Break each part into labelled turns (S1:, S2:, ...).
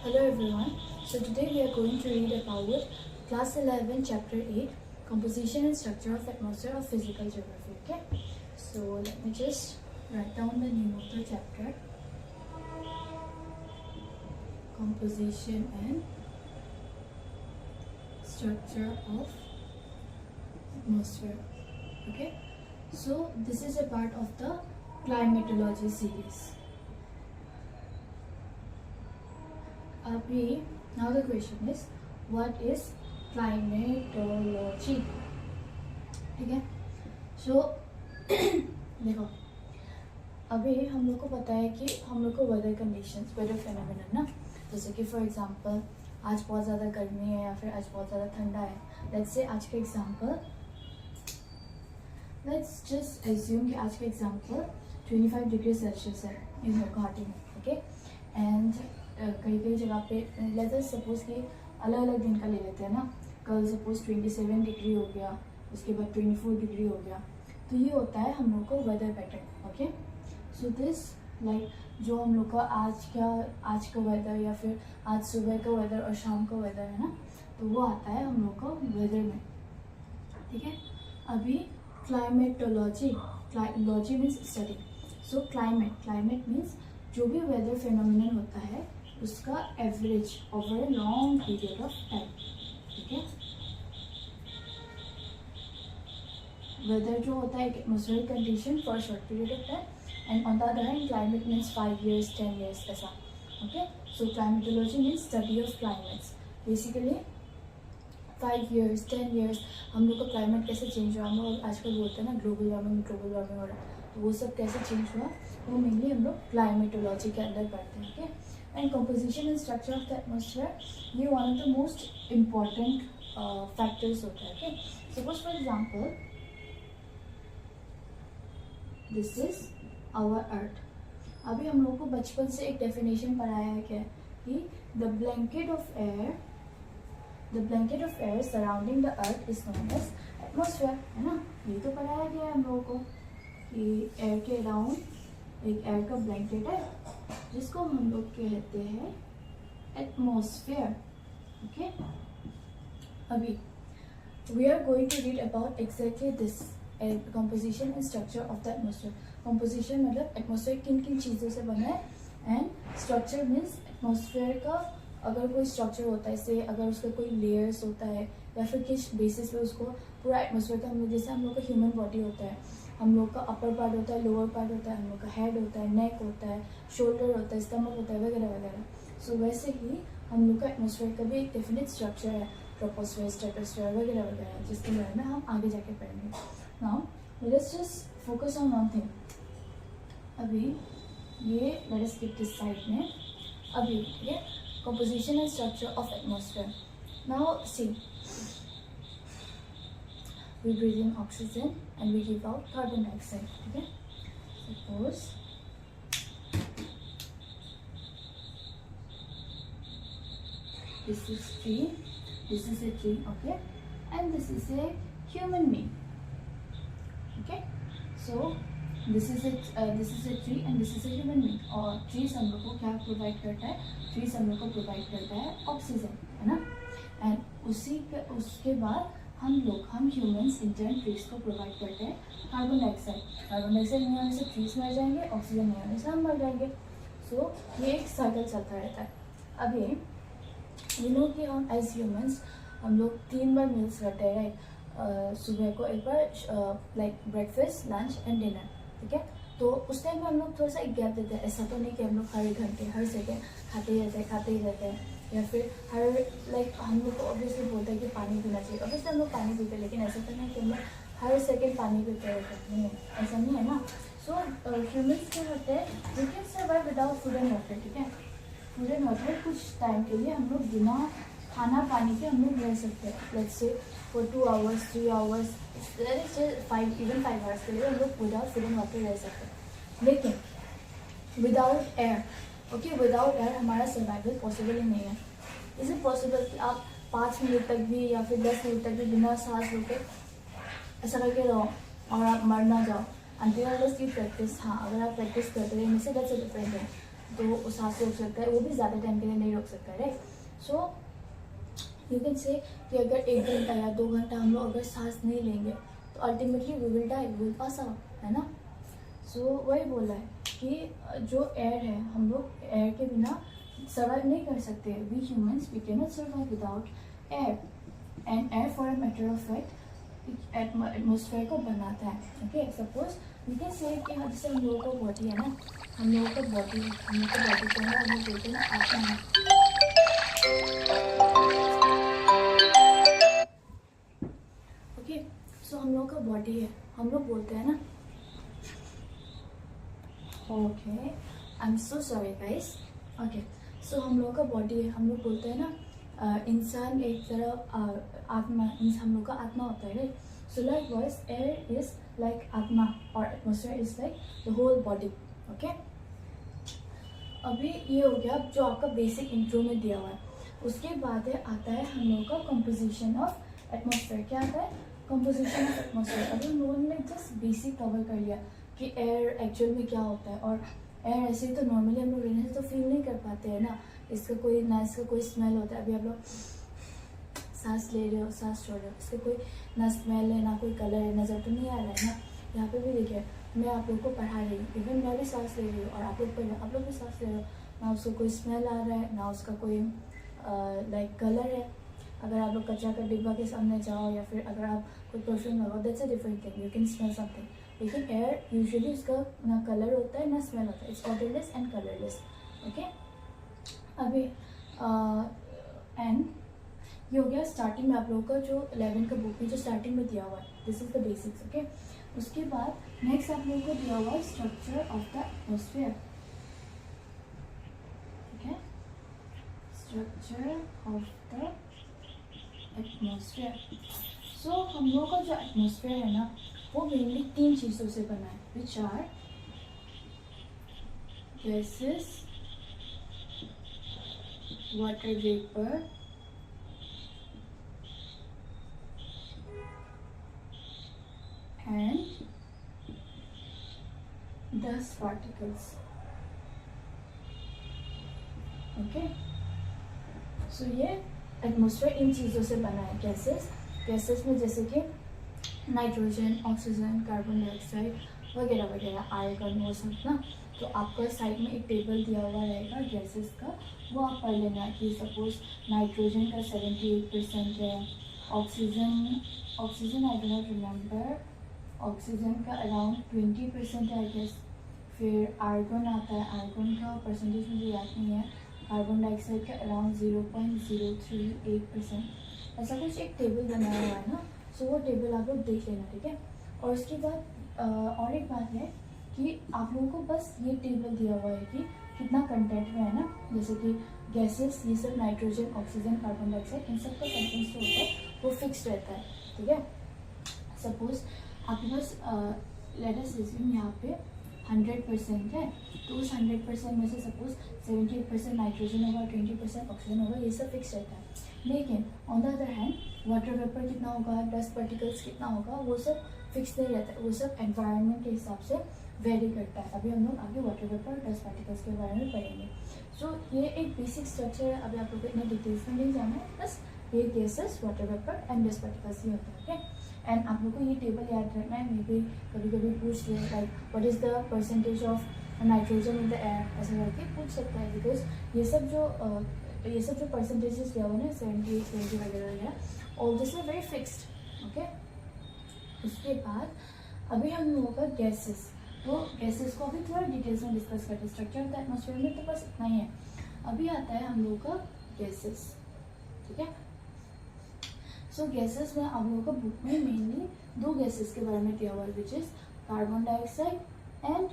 S1: Hello everyone. So today we are going to read about class 11 chapter 8 composition and structure of atmosphere of physical geography. Okay. So let me just write down the name of the chapter. Composition and structure of atmosphere. Okay. So this is a part of the climatology series. Now the question is, what is climatology? ठीक है. So देखो, अभी हम लोग को पता है कि हम लोग को वेदर कंडीशंस, वेदर फेनोमेनन ना, जैसे कि फॉर एग्जांपल आज बहुत ज़्यादा गर्मी है या फिर आज बहुत ज़्यादा ठंडा है. लेट्स से आज का एग्जांपल, लेट्स जस्ट एज्यूम कि आज का एग्जांपल 25 डिग्री सेल्सियस है इन गुवाहाटी में. ओके. एंड कई कई जगह पे लेट्स सपोज कि अलग अलग दिन का ले लेते हैं ना. कल सपोज 27 डिग्री हो गया, उसके बाद 24 डिग्री हो गया. तो ये होता है हम लोग को weather pattern. Okay. So this like जो हम लोग का आज का वेदर या फिर आज सुबह का वेदर और शाम का वेदर है ना, तो वो आता है हम लोग को वेदर में. ठीक है. अभी क्लाइमेटोलॉजी, लॉजी मीन्स स्टडी. सो क्लाइमेट मीन्स जो भी वेदर फेनोमेनन होता है उसका average over a long period of time. ठीक है. वेदर जो होता है एक atmospheric condition for short period of time, and on the other hand climate means 5 years 10 years ऐसा. Okay. So climatology means study of climates. Basically 5 years 10 years हम लोग का क्लाइमेट कैसे चेंज हुआ. हम लोग आजकल बोलते हैं ना ग्लोबल वार्मिंग हो रहा है, तो वो सब कैसे चेंज हुआ वो मेनली हम लोग क्लाइमेटोलॉजी के अंदर पढ़ते हैं. Okay. And composition and structure of the atmosphere, ये one of the most important factors होता है. Okay. Suppose for example this is our earth. अभी हम लोग को बचपन से एक डेफिनेशन पढ़ाया है क्या कि the blanket of air surrounding the earth is known as atmosphere, है ना. ये तो पढ़ाया गया है हम लोगों को कि एयर के अराउंड एक एयर का ब्लैंकेट है जिसको हम लोग कहते हैं एटमॉस्फेयर. ओके. अभी we are going to read about exactly this composition and structure of the atmosphere. Composition मतलब एटमॉस्फेयर किन किन चीज़ों से बना है, एंड स्ट्रक्चर मीन्स एटमॉस्फेयर का अगर कोई स्ट्रक्चर होता है, जैसे अगर उसका कोई लेयर्स होता है या फिर किस बेसिस पे उसको पूरा एटमॉस्फेयर का, हम लोग जैसे हम लोग का ह्यूमन बॉडी होता है, हम लोग का अपर पार्ट होता है, लोअर पार्ट होता है, हम लोग का हेड होता है, नेक होता है, शोल्डर होता है, स्टमक होता है, वगैरह वगैरह. सो वैसे ही हम लोग का एटमॉस्फेयर का भी एक डेफिनेट स्ट्रक्चर है, ट्रोपोस्फेयर, स्ट्रेटोस्फेयर वगैरह वगैरह, जिसके बारे में हम आगे जाके पढ़ेंगे. Now let's just focus on one thing. अभी ये let us keep this side में. अभी ठीक है, composition and structure of atmosphere. Now see, we breathe in oxygen and we give out carbon dioxide. Okay. Suppose this is tree, this is a tree. Okay. And this is a human being. Okay. So this is a tree and this is a human being. और trees हम लोग को क्या provide करता है? trees हम लोग को प्रोवाइड करता है ऑक्सीजन, है ना. एंड उसके बाद हम ह्यूमंस इंटर्न ट्रीज को प्रोवाइड करते हैं कार्बन डाइऑक्साइड. कार्बन डाइऑक्साइड नहीं आने से ट्रीज मर जाएंगे, ऑक्सीजन नहीं आने से हम मर जाएंगे. सो ये एक साइकिल चलता रहता है. अभी यू नो कि हम एज ह्यूमंस हम लोग 3 बार मील्स करते हैं, राइट. सुबह को एक बार like breakfast, lunch and dinner. ठीक है. तो उस टाइम में हम लोग थोड़ा सा एक गैप देते हैं. ऐसा तो नहीं कि हम लोग हर घंटे हर सेकेंड खाते ही रहते हैं या फिर हर लाइक हम लोग को ऑब्वियसली बोलते हैं कि पानी पीना चाहिए. ऑब्वियसली हम लोग पानी पीते हैं, लेकिन ऐसा तो नहीं कि हम लोग हर सेकेंड पानी पीते रहते हैं. नहीं, ऐसा नहीं है ना. सो ह्यूमन्स क्या होते हैं, we can survive without food and water. ठीक है. फूड एंड वाटर कुछ टाइम के लिए हम लोग बिना खाना पानी के हम लोग रह सकते हैं. Let's say for 2 hours 3 hours, let's say 5 hours के लिए हम लोग विदाउट फूड एंड वाटर रह सकते हैं. लेकिन without air, okay, without air हमारा सर्वाइवल पॉसिबल ही नहीं है. इज इट पॉसिबल कि आप 5 मिनट तक भी या फिर 10 मिनट तक भी बिना सांस रोके ऐसा करके रहो और आप मर ना जाओ? until unless you practice. हाँ, अगर आप प्रैक्टिस करते रहेंगे से दैट्स अ डिफरेंट थिंग. तो वो सांस रोक सकता है, वो भी ज़्यादा टाइम के लिए नहीं रोक सकता, right. So you can say कि अगर 1 घंटा या 2 घंटा हम लोग अगर सांस नहीं लेंगे तो ultimately we will die, we will pass out, है ना। सो वही बोल रहा है कि जो एयर है, हम लोग एयर के बिना सर्वाइव नहीं कर सकते। We humans we can not survive without air, and air for a matter of fact atmosphere को बनाता है। Okay, suppose we can say कि जैसे हम लोगों का बॉडी है ना, हम लोगों का बॉडी को है ना, हम लोग बोलते हैं ना आत्मा है। ओके, सो हम लोगों का बॉडी है, हम लोग बोलते हैं ना, okay I am so sorry guys. Okay, so हम लोगों का बॉडी है, हम लोग बोलते हैं ना इंसान एक तरह आत्मा, हम लोग का आत्मा होता है, right. So like wise air is like आत्मा और atmosphere is like the whole body. Okay, अभी ये हो गया जो आपका बेसिक इंट्रो में दिया हुआ है। उसके बाद आता है हम लोगों का कंपोजिशन ऑफ एटमॉस्फेयर। क्या आता है? Composition of atmosphere. अभी हम लोगों ने जस्ट बेसिक कवर कर लिया कि एयर एक्चुअल में क्या होता है, और एयर ऐसे ही तो नॉर्मली हम लोग रहने से तो फील नहीं कर पाते हैं ना, इसका कोई ना, इसका कोई स्मेल होता है। अभी आप लोग सांस ले रहे हो, सांस छोड़ रहे हो, इसका कोई ना स्मेल है, ना कोई कलर है, नज़र तो नहीं आ रहा है ना। यहाँ पे भी देखिए, मैं आप लोग को पढ़ा रही हूँ, इवन मैं भी सांस ले रही हूँ और आप लोग पढ़ रहे हो, आप लोग भी सांस ले रहे हो, ना उसका कोई स्मेल आ रहा है, ना उसका कोई लाइक कलर है। अगर आप लोग कचरा का डिब्बा के सामने जाओ या फिर अगर आप कोई परफ्यूम लगाओ, that's a different thing, you can smell something. लेकिन एयर यूजुअली उसका ना कलर होता है ना स्मेल होता है, it's odourless and colourless. Okay, अभी एंड ये हो गया स्टार्टिंग में आप लोगों का जो 11 का बुक में जो स्टार्टिंग में दिया हुआ है, this is the basics. Okay, उसके बाद नेक्स्ट आप लोगों को दिया हुआ है structure of the atmosphere. Okay, structure of the atmosphere. So हम लोगों का जो एटमॉस्फेयर है ना, वो मेनली 3 चीज़ों से बना है, which are gases, water vapour and dust particles. Okay, so ये एटमॉस्फेयर इन चीज़ों से बना है। गैसेस में जैसे कि नाइट्रोजन, ऑक्सीजन, कार्बन डाइऑक्साइड वगैरह वगैरह, आर्गन, वो सब ना। तो आपका साइड में एक टेबल दिया हुआ रहेगा गैसेस का, वो आप पढ़ लेना कि सपोज नाइट्रोजन का 78% है, oxygen I do not remember, oxygen का अराउंड 20% है आई गेस। फिर आर्गन आता है, आर्गन का परसेंटेज मुझे याद नहीं है। कार्बन डाइऑक्साइड का अराउंड 0.038%, ऐसा कुछ एक टेबल बनाया हुआ है ना। सो वो टेबल आप लोग देख लेना, ठीक है। और उसके बाद और एक बात है कि आप लोगों को बस ये टेबल दिया हुआ है कि कितना कंटेंट में है ना, जैसे कि गैसेस, ये सब नाइट्रोजन, ऑक्सीजन, कार्बन डाइऑक्साइड, इन सब का कंटेंट जो होता है वो फिक्स रहता है, ठीक है। सपोज आपके पास लेट अस अज्यूम यहाँ पे 100% है, तो उस 100% में से सपोज 78% नाइट्रोजन होगा, 20% ऑक्सीजन होगा, ये सब फिक्स रहता है। लेकिन on the other hand water vapour कितना होगा, डस्ट पार्टिकल्स कितना होगा, वो सब फिक्स नहीं रहता है, वो सब एनवायरनमेंट के हिसाब से वेरी करता है। अभी हम लोग आगे वाटर वेपर और डस्ट पार्टिकल्स के बारे में पढ़ेंगे। सो ये एक बेसिक स्ट्रक्चर है, अभी आप लोग को इतना डिटेल्स में नहीं जाना है, बस ये gases, water vapour and dust particles ही होता है, ओके। एंड आप लोग को ये टेबल याद रखना है, मे बी कभी कभी पूछ ले like what is the percentage of nitrogen in the air, ऐसा करके पूछ सकता है। बिकॉज ये सब जो परसेंटेजेस दिया हुआ है ना, 70, 20 वगैरह वगैरह, all this are very fixed, okay. उसके बाद अभी हम लोगों का गैसेस, तो गैसेस को अभी थोड़ा डिटेल्स में डिस्कस करते हैं। स्ट्रक्चर ऑफ द एटमॉस्फेयर में तो बस इतना ही है। अभी आता है हम लोगों का गैसेस, ठीक है। सो गैसेस में आप लोगों को बुक में मेनली 2 गैसेस के बारे में दिया हुआ है, which is carbon dioxide and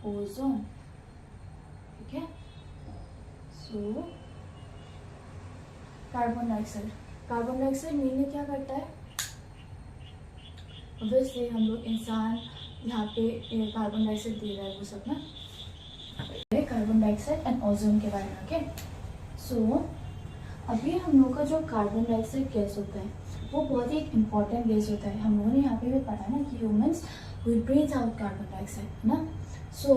S1: ozone, ठीक है। सो कार्बन डाइऑक्साइड मेनली क्या करता है, ऑब्वियसली हम लोग इंसान यहाँ पे कार्बन डाइऑक्साइड दे रहा है, वो सब ना, कार्बन डाइऑक्साइड एंड ओजोन के बारे में, ओके। सो अभी हम लोग का जो कार्बन डाइऑक्साइड गैस होता है वो बहुत ही एक इम्पॉर्टेंट गैस होता है। हम लोगों ने यहाँ पे भी पढ़ा ना कि humans we breathe out carbon dioxide, है ना। सो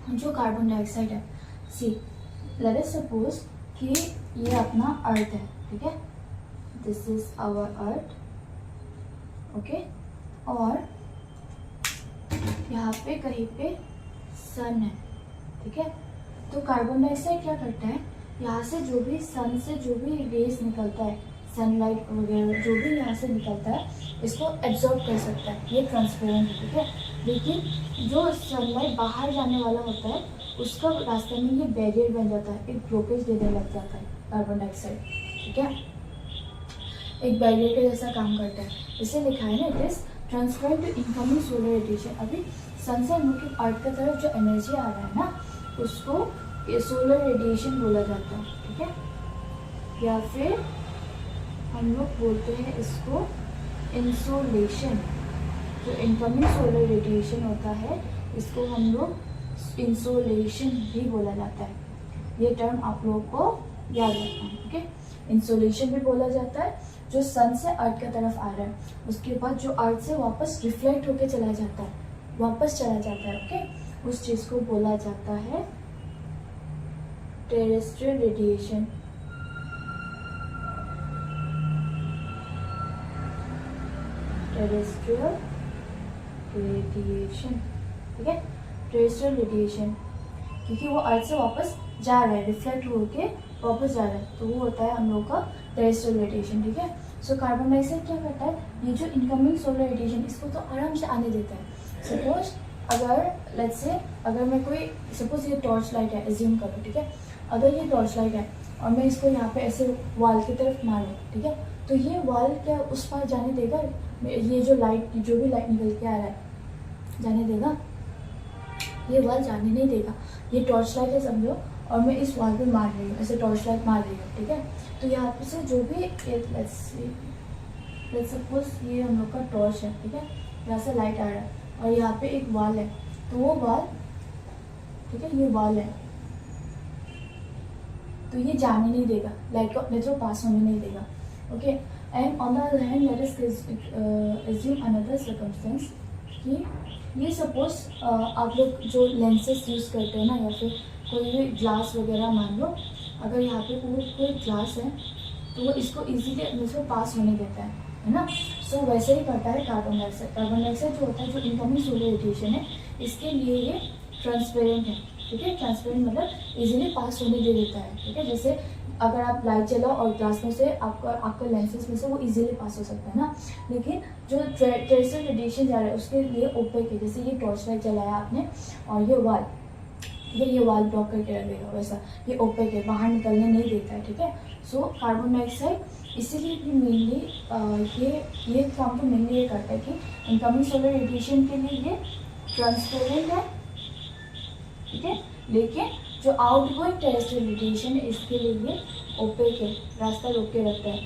S1: जो कार्बन डाइऑक्साइड है, सी लेट अस सपोज कि ये अपना अर्थ है, ठीक है, this is our earth, okay, और यहाँ पे कहीं पे सन है, ठीक है। तो कार्बन डाइऑक्साइड क्या करता है, यहाँ से जो भी सन से जो भी रेज निकलता है, सनलाइट वगैरह जो भी यहाँ से निकलता है, इसको एब्जॉर्ब कर सकता है, ये ट्रांसपेरेंट है, ठीक है। लेकिन जो सनलाइट बाहर जाने वाला होता है, उसका रास्ते में ये बैरियर बन जाता है, एक ब्लॉकेज देने लग जाता है कार्बन डाइऑक्साइड, ठीक है, एक बैरियर के जैसा काम करता है। इसे लिखा है ना, it is transparent to incoming solar radiation. अभी सन से हम लोग की अर्थ की तरफ जो एनर्जी आ रहा है ना, उसको ये सोलर रेडिएशन बोला जाता है, ठीक है, या फिर हम लोग बोलते हैं इसको इंसोलेशन। जो इनकमिंग सोलर रेडिएशन होता है, इसको हम लोग इंसोलेशन भी बोला जाता है। ये टर्म आप लोगों को याद रखना है, ठीक है। इंसोलेशन भी बोला जाता है, जो सन से अर्थ की तरफ आ रहा है, उसके बाद जो अर्थ से वापस रिफ्लेक्ट होके चला जाता है, वापस चला जाता है, ओके, उस चीज़ को बोला जाता है टेरेस्ट्रियल रेडिएशन। टेरेस्ट्रियल रेडिएशन, ठीक है, टेरेस्ट्रियल रेडिएशन, क्योंकि वो अर्थ से वापस जा रहा है, रिफ्लेक्ट होके वापस जा रहा है, तो वो होता है हम लोग का टेरेस्ट्रियल रेडिएशन, ठीक है। सो कार्बन डाइऑक्साइड क्या करता है, ये जो इनकमिंग सोलर रेडिएशन, इसको तो आराम से आने देता है। सपोज अगर लेट्स से अगर मैं कोई सपोज ये टॉर्च लाइट है, एज्यूम करो, ठीक है, अगर ये टॉर्च लाइट है और मैं इसको यहाँ पे ऐसे वॉल की तरफ मारूँ, ठीक है, तो ये वॉल क्या उस पार जाने देगा, ये जो लाइट, जो भी लाइट निकल के आ रहा है, जाने देगा, ये वॉल जाने नहीं देगा। ये टॉर्च लाइट है समझो, और मैं इस वॉल पे मार रही हूँ, ऐसे टॉर्च लाइट मार रही हूँ, ठीक है, तो यहाँ पे से जो भी लेट्स सपोज ये हम लोग का टॉर्च है, ठीक है, यहाँ से लाइट आ रहा है और यहाँ पे एक वॉल है, तो वो वॉल, ठीक है, ये वॉल है, तो ये जाने नहीं देगा, लाइट को नेचुरल पास होने नहीं देगा, okay. And on the other hand let us assume another circumstance कि ये सपोज आप लोग जो लेंसेज यूज़ करते हैं ना, या फिर कोई भी ग्लास वगैरह मान लो, अगर यहाँ पे कोई ग्लास है तो वो इसको इजीली नेचुरल पास होने देता है ना। सो वैसे ही करता है कार्बन डाइऑक्साइड। कार्बन डाइऑक्साइड जो होता है, जो इनकमिंग सोलर रेडिएशन है, इसके लिए ये ट्रांसपेरेंट है, ठीक है, ट्रांसपेरेंट मतलब इजीली पास होने दे देता है, ठीक है। जैसे अगर आप लाइट जलाओ और ग्लास में से आपका लेंसेज में से वो इजीली पास हो सकता है ना, लेकिन जो टेरेस्ट्रियल रेडिएशन जा रहा है उसके लिए ओपेक है। जैसे ये टॉर्च लाइट जलाया आपने और ये वाल, ये वाल ब्लॉक करके रख देगा, वैसा ये ओपेक है, बाहर निकलने नहीं देता है, ठीक है। सो कार्बन डाइऑक्साइड इसीलिए भी मेनली ये काम तो मेनली ये करता है कि इनकमिंग सोलर रेडिएशन के लिए ये ट्रांसपेरेंट है, ठीक है, लेकिन जो आउटगोइंग टेरेस्ट्रियल रेडिएशन है इसके लिए ये ओपेक है, रास्ता रोक के रखता है।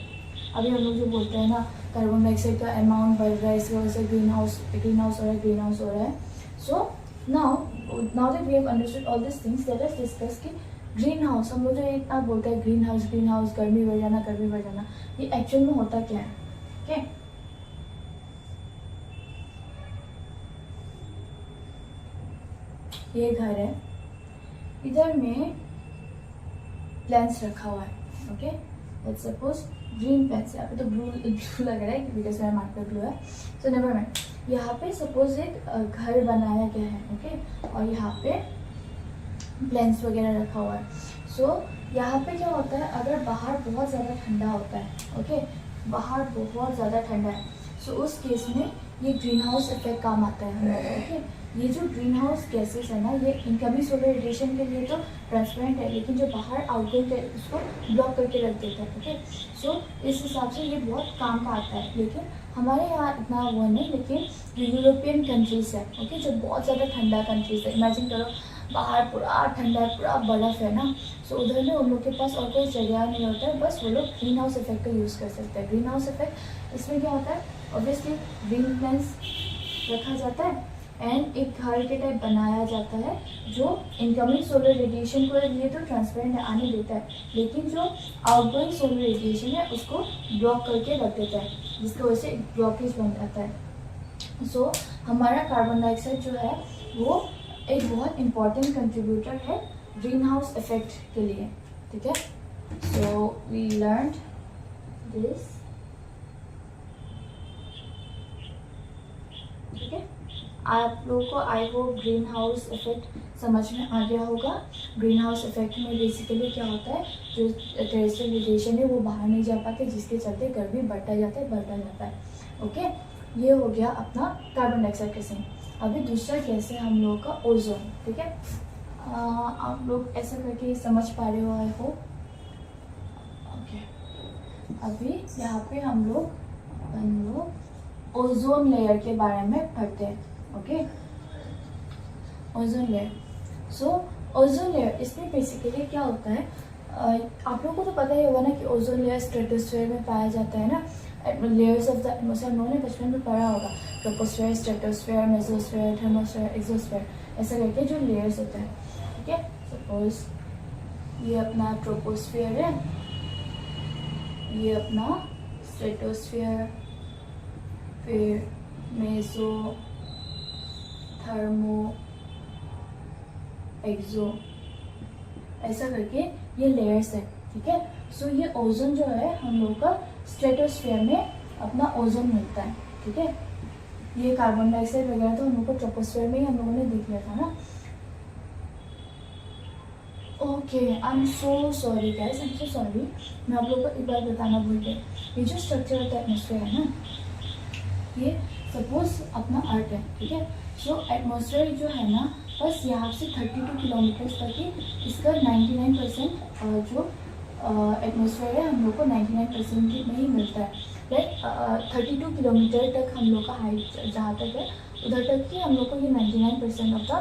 S1: अभी हम लोग जो बोलते हैं ना कार्बन डाइऑक्साइड का अमाउंट बढ़ रहा है, इसकी वजह से ग्रीन हाउस हो रहा है। So now that we have understood all this things, let us discuss कि ग्रीन हाउस, हम लोग जो इतना बोलते हैं ग्रीन हाउस, गर्मी बढ़ जाना, ये एक्चुअल में होता क्या है, ओके। ये घर है, इधर में प्लांट्स रखा हुआ है, okay, let's suppose green plants, यहाँ पे तो ब्लू लग रहा है बिकॉज मेरा मार्क पे ब्लू है, सो नेवर माइंड। यहाँ पे सपोज एक घर बनाया गया है, ओके, और यहाँ पे प्लांट्स वगैरह रखा हुआ है। सो यहाँ पे क्या होता है, अगर बाहर बहुत ज़्यादा ठंडा होता है, ओके, बाहर बहुत ज़्यादा ठंडा है, सो उस केस में ये ग्रीन हाउस इफेक्ट काम आता है हमारा, ओके। ये जो ग्रीन हाउस गैसेस है ना, ये इनकमिंग सोलर रेडिएशन के लिए तो ट्रांसपेरेंट है, लेकिन जो बाहर आउटगोइंग है उसको ब्लॉक करके रख देता है, ओके। सो इस हिसाब से ये बहुत काम का आता है, लेकिन हमारे यहाँ इतना वो नहीं, लेकिन जो यूरोपियन कंट्रीज़ है, ओके, जो बहुत ज़्यादा ठंडा कंट्रीज़ है, इमेजिन करो बाहर पूरा ठंडा है, पूरा बर्फ़ है ना, सो उधर में उन लोग के पास और कोई जगह नहीं होता है, बस वो लोग ग्रीन हाउस इफेक्ट का यूज़ कर सकते हैं। ग्रीन हाउस इफेक्ट इसमें क्या होता है, ऑब्वियसली ग्रीन प्लांट्स रखा जाता है एंड एक घर के टाइप बनाया जाता है, जो इनकमिंग सोलर रेडिएशन को लिए तो ट्रांसपेरेंट आने देता है, लेकिन जो आउटगोइंग सोलर रेडिएशन है उसको ब्लॉक करके रख देता है, जिसकी वजह से एक ब्लॉकेज बन जाता है। सो हमारा कार्बन डाइऑक्साइड जो है वो एक बहुत इम्पॉर्टेंट कंट्रीब्यूटर है ग्रीन हाउस इफेक्ट के लिए, ठीक है। सो वी लर्न दिस, ठीक है। आप लोगों को I hope green house effect समझ में आ गया होगा। ग्रीन हाउस इफेक्ट में बेसिकली क्या होता है, जो टेरेस्ट्रियल रेडिएशन है वो बाहर नहीं जा पाते, जिसके चलते गर्मी बढ़ता जाता है। ओके, ये हो गया अपना कार्बन डाइऑक्साइड का सीन। अभी दूसरा गैस है हम लोगों का ओजोन, ठीक है। आप लोग ऐसा करके समझ पा रहे हो आई होप। ओके, अभी यहाँ पे हम लोग ओजोन लेयर के बारे में पढ़ते हैं। Okay, ozone layer. सो ओजोन लेयर, इसमें बेसिकली क्या होता है, आप लोगों को तो पता ही होगा ना कि ओजोन लेयर स्ट्रेटोस्फेयर में पाया जाता है ना। लेयर्स ऑफ द एटमॉस्फेयर हम लोगों ने बचपन में पढ़ा होगा, troposphere, stratosphere, mesosphere, thermosphere, exosphere, ऐसा करके जो लेयर्स होते हैं, ठीक है। सपोज ये अपना ट्रोपोस्फेयर है, ये अपना स्ट्रेटोस्फेयर, फिर मेसो, थर्मो, एक्सो, ऐसा करके ये लेयर्स है, ठीक है। सो ये ओजोन जो है हम लोग का स्ट्रेटोस्फेयर में अपना ओजोन मिलता है, ठीक है। ये कार्बन डाइऑक्साइड वगैरह तो हम लोग को ट्रोपोस्फेयर में ही हम लोगों ने देख लिया था ना। Okay, I am so sorry guys, I am so sorry, मैं आप लोगों को एक बार बताना भूल गई। ये जो स्ट्रक्चर होता है एटमॉस्फेयर है ना, ये सपोज अपना अर्थ है, ठीक है। सो एटमॉस्फेयर जो है ना, बस यहाँ से 32 किलोमीटर तक ही इसका 99% जो एटमॉस्फेयर है हम लोग को 99% में ही मिलता है। लाइक 32 किलोमीटर तक हम लोग का हाइट जहाँ तक है उधर तक ही हम लोग को ये 99% ऑफ द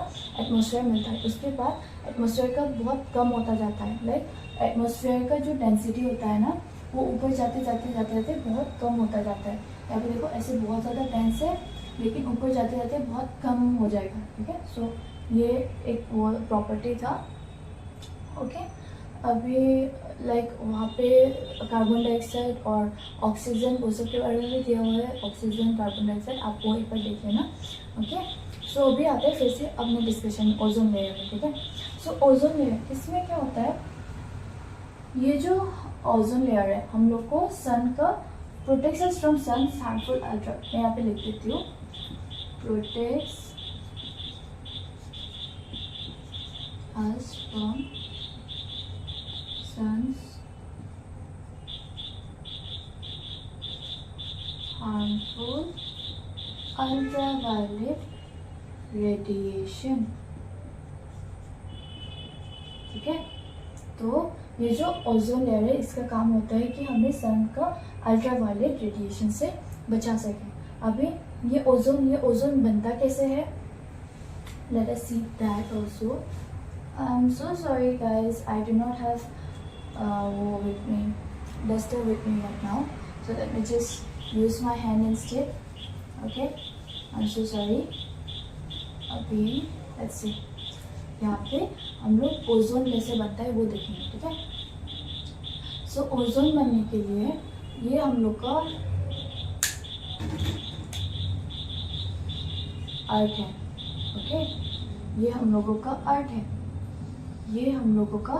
S1: एटमॉस्फेयर मिलता है। उसके बाद एटमॉस्फेयर का बहुत कम होता जाता है। लाइक एटमॉस्फेयर का जो डेंसिटी होता है ना, वो ऊपर जाते जाते बहुत कम होता जाता है। यहाँ पे देखो ऐसे बहुत ज़्यादा डेंस है, लेकिन ऊपर जाते जाते बहुत कम हो जाएगा, ठीक है। सो ये एक वो प्रॉपर्टी था। ओके, अभी लाइक वहाँ पे कार्बन डाइऑक्साइड और ऑक्सीजन वो सब के बारे में भी दिया हुआ है। ऑक्सीजन, कार्बन डाइऑक्साइड आपको एक बार देख लेना। ओके, सो अभी आते हैं फिर से अपने डिस्कशन ओजोन लेयर में, ठीक है। सो ओजोन लेयर, इसमें क्या होता है, ये जो ओजोन लेयर है हम लोग को सन का protects us from sun's harmful ultra, मैं यहाँ पे लिख देती हूँ, protects us from sun's harmful ultraviolet radiation, ठीक है। तो ये जो ओजोन लेयर है इसका काम होता है कि हमें सन का अल्ट्रावायलेट रेडिएशन से बचा सके। अभी ये ओजोन बनता कैसे है, let us see that also. I am so sorry guys, I do not have with me, duster with me right now, so let me just use my hand instead. Okay, I'm so sorry. अभी let's see, यहाँ पे हम लोग ozone कैसे बनता है वो देखेंगे, ठीक है। सो ओजोन बनने के लिए ये हम लोग का अर्थ है, ओके। ये हम लोगों का अर्थ है, ये हम लोगों का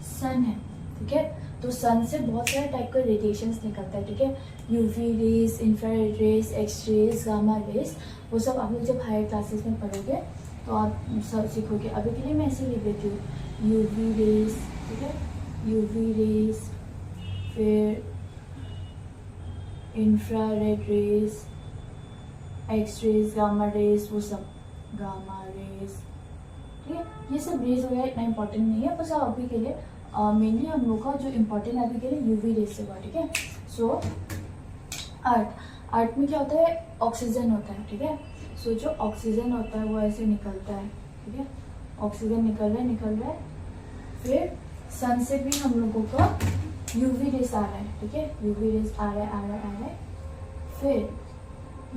S1: सन है, ठीक है। तो सन से बहुत सारे टाइप का रेडिएशंस निकलता है, ठीक है। UV rays, infrared rays, X rays, gamma rays, वो सब आप लोग जब हायर क्लासेस में पढ़ोगे तो आप सब सीखोगे। अभी के लिए मैं ऐसे लिख देती हूँ, यूवी रेज, ठीक है, यूवी रेज, फिर infrared rays, X rays, gamma rays, वो सब गामा रेज, ठीक है। ये सब रेज वगैरह इतना इंपॉर्टेंट नहीं है, बस अभी के लिए मेनली हम लोग का जो इम्पोर्टेंट अभी के लिए यूवी रेज से हुआ, ठीक है। सो अर्थ में क्या होता है, ऑक्सीजन होता है, ठीक है। सो जो ऑक्सीजन होता है वो ऐसे निकलता है, ठीक है। ऑक्सीजन निकल रहा है, फिर सन से भी हम लोगों का यूवी रेज आ रहा है, ठीक है। यूवी रेज आ रहा है, फिर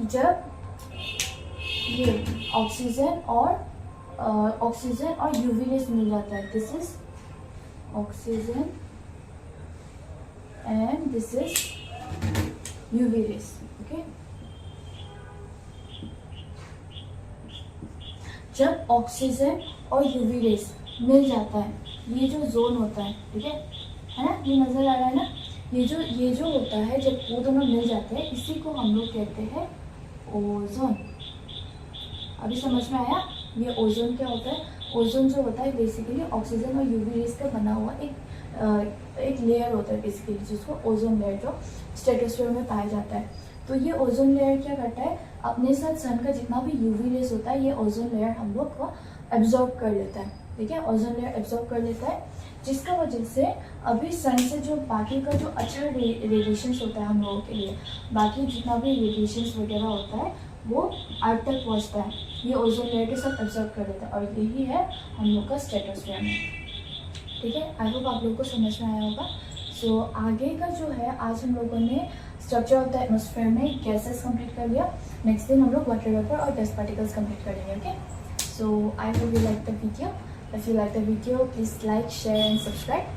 S1: जब ये ऑक्सीजन और यूवी रेज मिल जाता है, this is oxygen and this is UV rays, okay। जब ऑक्सीजन और यूवी रेस मिल जाता है, ये जो जोन होता है, ठीक है ना, ये नज़र आ रहा है ना, ये जो होता है जब वो दोनों मिल जाते हैं, इसी को हम लोग कहते हैं ओजोन। अभी समझ में आया? ये ओजोन क्या होता है? ओजोन जो होता है बेसिकली ऑक्सीजन और यूवी रेस का बना हुआ एक लेयर होता है बेसिकली, जिसको ओजोन लेयर जो स्ट्रेटोस्फीयर में पाया जाता है। तो ये ओजोन लेयर क्या करता है, अपने साथ सन का जितना भी यूवी रेस होता है, ये ओजोन लेयर हम लोग को एब्जॉर्ब कर लेता है, ठीक है, ओजोन लेयर एब्जॉर्ब कर लेता है, जिसका वजह से अभी सन से जो बाकी का जो अच्छा रेडिएशंस होता है हम लोगों के लिए, बाकी जितना भी रेडिएशंस वगैरह होता है वो अर्थ तक पहुँचता है, ये ओजोन लेयर के साथ एब्जॉर्ब कर लेता है, और यही है हम लोग का स्ट्रेटोस्फीयर में, ठीक है। आई होप आप लोगों को समझ में आया होगा। सो आगे का जो है, आज हम लोगों ने स्ट्रक्चर ऑफ द एटमॉस्फेयर में गैसेस कंप्लीट कर लिया, नेक्स्ट दिन हम लोग वाटर वेपर और डस्ट पार्टिकल्स कंप्लीट करेंगे, okay. So I hope you like the video. If you like the video, please like, share and subscribe.